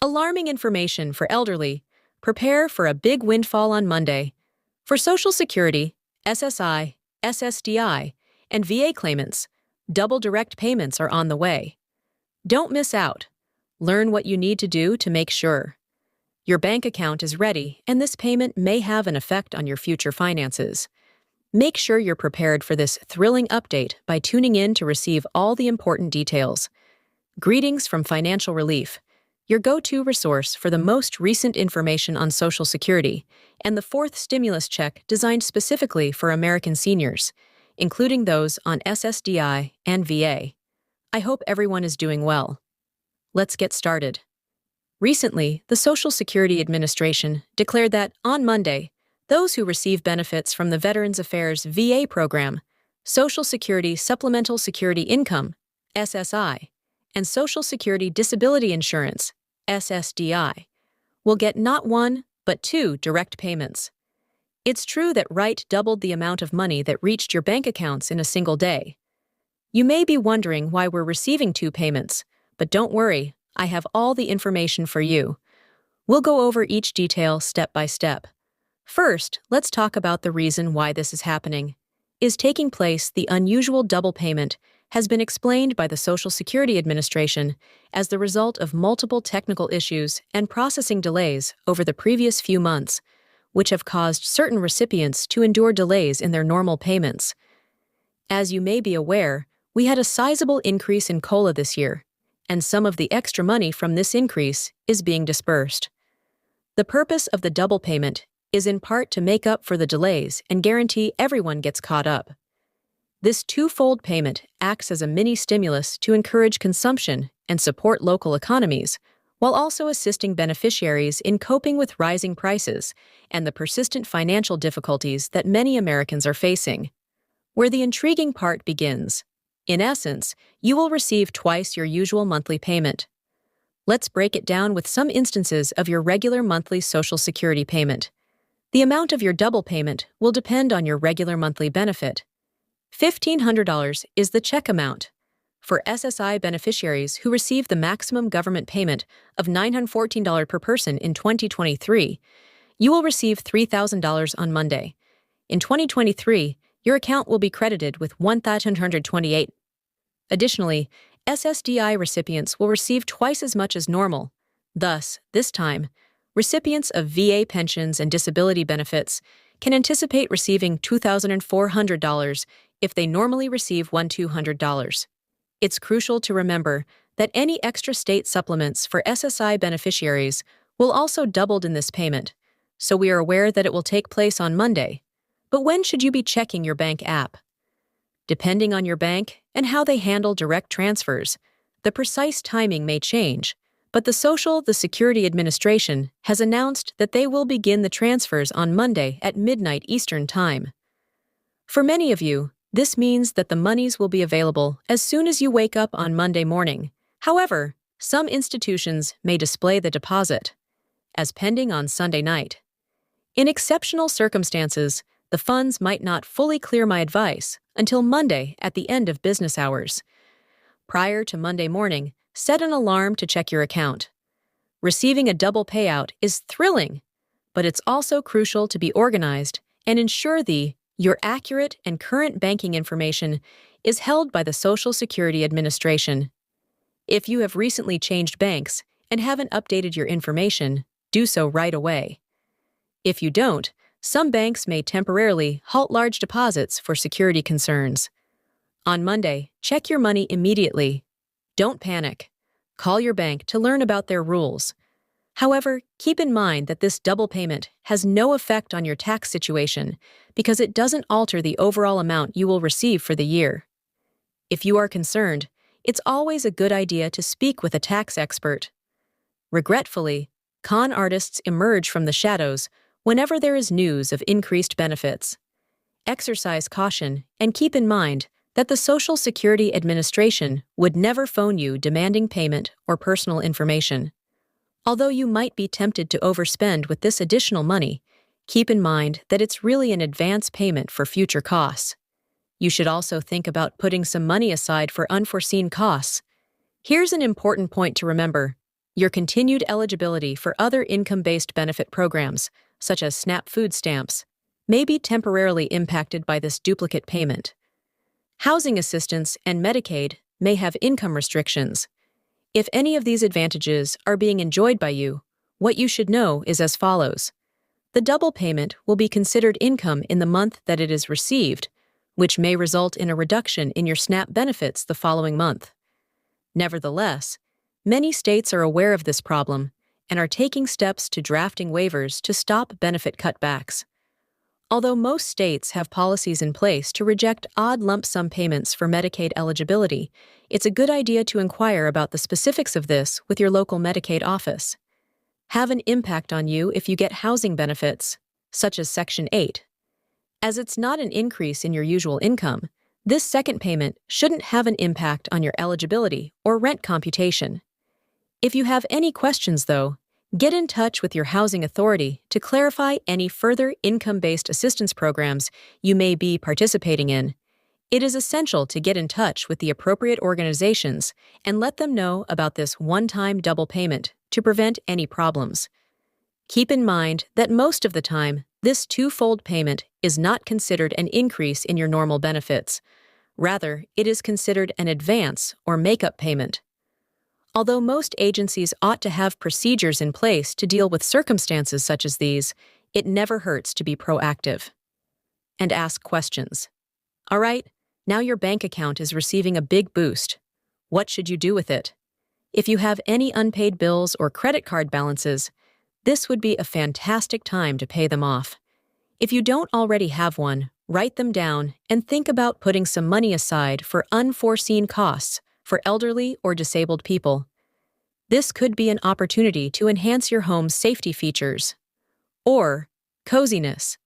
Alarming information for elderly. Prepare for a big windfall on Monday. For Social Security, SSI, SSDI, and VA claimants, double direct payments are on the way. Don't miss out. Learn what you need to do to make sure your bank account is ready, and this payment may have an effect on your future finances. Make sure you're prepared for this thrilling update by tuning in to receive all the important details. Greetings from Financial Relief, your go-to resource for the most recent information on Social Security and the fourth stimulus check designed specifically for American seniors, including those on SSDI and VA. I hope everyone is doing well. Let's get started. Recently, the Social Security Administration declared that, on Monday, those who receive benefits from the Veterans Affairs VA program, Social Security Supplemental Security Income, SSI, and Social Security Disability Insurance, SSDI, will get not one, but two direct payments. It's true that Wright doubled the amount of money that reached your bank accounts in a single day. You may be wondering why we're receiving two payments, but don't worry, I have all the information for you. We'll go over each detail step by step. First, let's talk about the reason why this is happening. Is taking place the unusual double payment has been explained by the Social Security Administration as the result of multiple technical issues and processing delays over the previous few months, which have caused certain recipients to endure delays in their normal payments. As you may be aware, we had a sizable increase in COLA this year, and some of the extra money from this increase is being dispersed. The purpose of the double payment is in part to make up for the delays and guarantee everyone gets caught up. This twofold payment acts as a mini stimulus to encourage consumption and support local economies, while also assisting beneficiaries in coping with rising prices and the persistent financial difficulties that many Americans are facing. Where the intriguing part begins. In essence, you will receive twice your usual monthly payment. Let's break it down with some instances of your regular monthly Social Security payment. The amount of your double payment will depend on your regular monthly benefit. $1,500 is the check amount. For SSI beneficiaries who receive the maximum government payment of $914 per person in 2023, you will receive $3,000 on Monday. In 2023, your account will be credited with $1,128. Additionally, SSDI recipients will receive twice as much as normal. Thus, this time, recipients of VA pensions and disability benefits can anticipate receiving $2,400 if they normally receive $1,200. It's crucial to remember that any extra state supplements for SSI beneficiaries will also doubled in this payment, so we are aware that it will take place on Monday. But when should you be checking your bank app? Depending on your bank and how they handle direct transfers, the precise timing may change, but the Social Security Administration has announced that they will begin the transfers on Monday at midnight Eastern Time. For many of you, this means that the monies will be available as soon as you wake up on Monday morning. However, some institutions may display the deposit as pending on Sunday night. In exceptional circumstances, the funds might not fully clear my advice until Monday at the end of business hours. Prior to Monday morning, set an alarm to check your account. Receiving a double payout is thrilling, but it's also crucial to be organized and ensure your accurate and current banking information is held by the Social Security Administration. If you have recently changed banks and haven't updated your information, do so right away. If you don't, some banks may temporarily halt large deposits for security concerns. On Monday, check your money immediately. Don't panic. Call your bank to learn about their rules. However, keep in mind that this double payment has no effect on your tax situation because it doesn't alter the overall amount you will receive for the year. If you are concerned, it's always a good idea to speak with a tax expert. Regretfully, con artists emerge from the shadows whenever there is news of increased benefits. Exercise caution and keep in mind that the Social Security Administration would never phone you demanding payment or personal information. Although you might be tempted to overspend with this additional money, keep in mind that it's really an advance payment for future costs. You should also think about putting some money aside for unforeseen costs. Here's an important point to remember. Your continued eligibility for other income-based benefit programs, such as SNAP food stamps, may be temporarily impacted by this duplicate payment. Housing assistance and Medicaid may have income restrictions. If any of these advantages are being enjoyed by you, what you should know is as follows. The double payment will be considered income in the month that it is received, which may result in a reduction in your SNAP benefits the following month. Nevertheless, many states are aware of this problem and are taking steps to drafting waivers to stop benefit cutbacks. Although most states have policies in place to reject odd lump sum payments for Medicaid eligibility, it's a good idea to inquire about the specifics of this with your local Medicaid office. Have an impact on you if you get housing benefits, such as Section 8. As it's not an increase in your usual income, this second payment shouldn't have an impact on your eligibility or rent computation. If you have any questions, though, get in touch with your housing authority to clarify any further income-based assistance programs you may be participating in. It is essential to get in touch with the appropriate organizations and let them know about this one-time double payment to prevent any problems. Keep in mind that most of the time, this twofold payment is not considered an increase in your normal benefits. Rather, it is considered an advance or make-up payment. Although most agencies ought to have procedures in place to deal with circumstances such as these, it never hurts to be proactive. And ask questions. All right, now your bank account is receiving a big boost. What should you do with it? If you have any unpaid bills or credit card balances, this would be a fantastic time to pay them off. If you don't already have one, write them down and think about putting some money aside for unforeseen costs for elderly or disabled people. This could be an opportunity to enhance your home's safety features. Or coziness.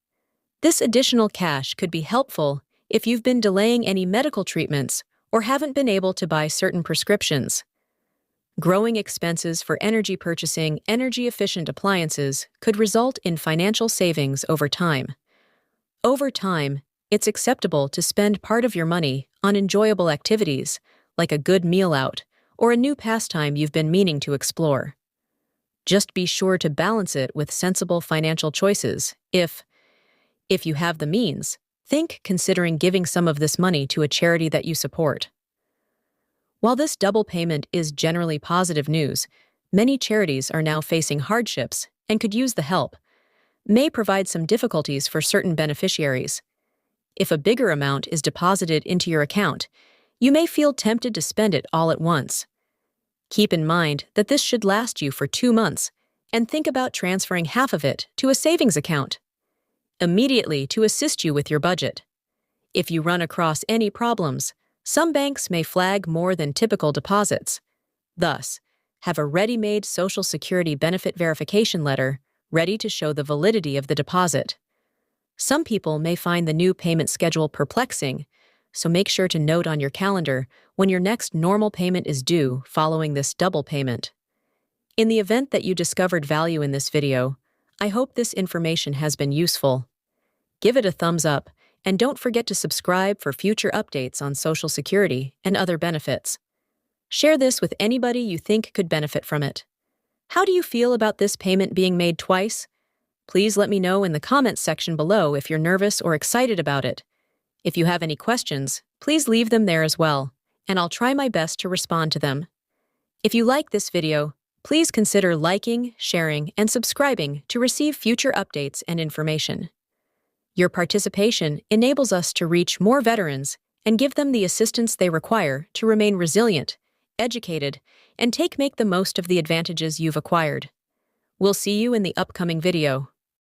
This additional cash could be helpful if you've been delaying any medical treatments or haven't been able to buy certain prescriptions. Growing expenses for energy purchasing energy-efficient appliances could result in financial savings over time. Over time, it's acceptable to spend part of your money on enjoyable activities, like a good meal out or a new pastime you've been meaning to explore. Just be sure to balance it with sensible financial choices. If you have the means, think considering giving some of this money to a charity that you support. While this double payment is generally positive news, many charities are now facing hardships and could use the help. May provide some difficulties for certain beneficiaries. If a bigger amount is deposited into your account, you may feel tempted to spend it all at once. Keep in mind that this should last you for 2 months, and think about transferring half of it to a savings account immediately to assist you with your budget. If you run across any problems, some banks may flag more than typical deposits. Thus, have a ready-made Social Security benefit verification letter ready to show the validity of the deposit. Some people may find the new payment schedule perplexing, so make sure to note on your calendar when your next normal payment is due following this double payment. In the event that you discovered value in this video, I hope this information has been useful. Give it a thumbs up, and don't forget to subscribe for future updates on Social Security and other benefits. Share this with anybody you think could benefit from it. How do you feel about this payment being made twice? Please let me know in the comments section below if you're nervous or excited about it. If you have any questions, please leave them there as well, and I'll try my best to respond to them. If you like this video, please consider liking, sharing, and subscribing to receive future updates and information. Your participation enables us to reach more veterans and give them the assistance they require to remain resilient, educated, and make the most of the advantages you've acquired. We'll see you in the upcoming video.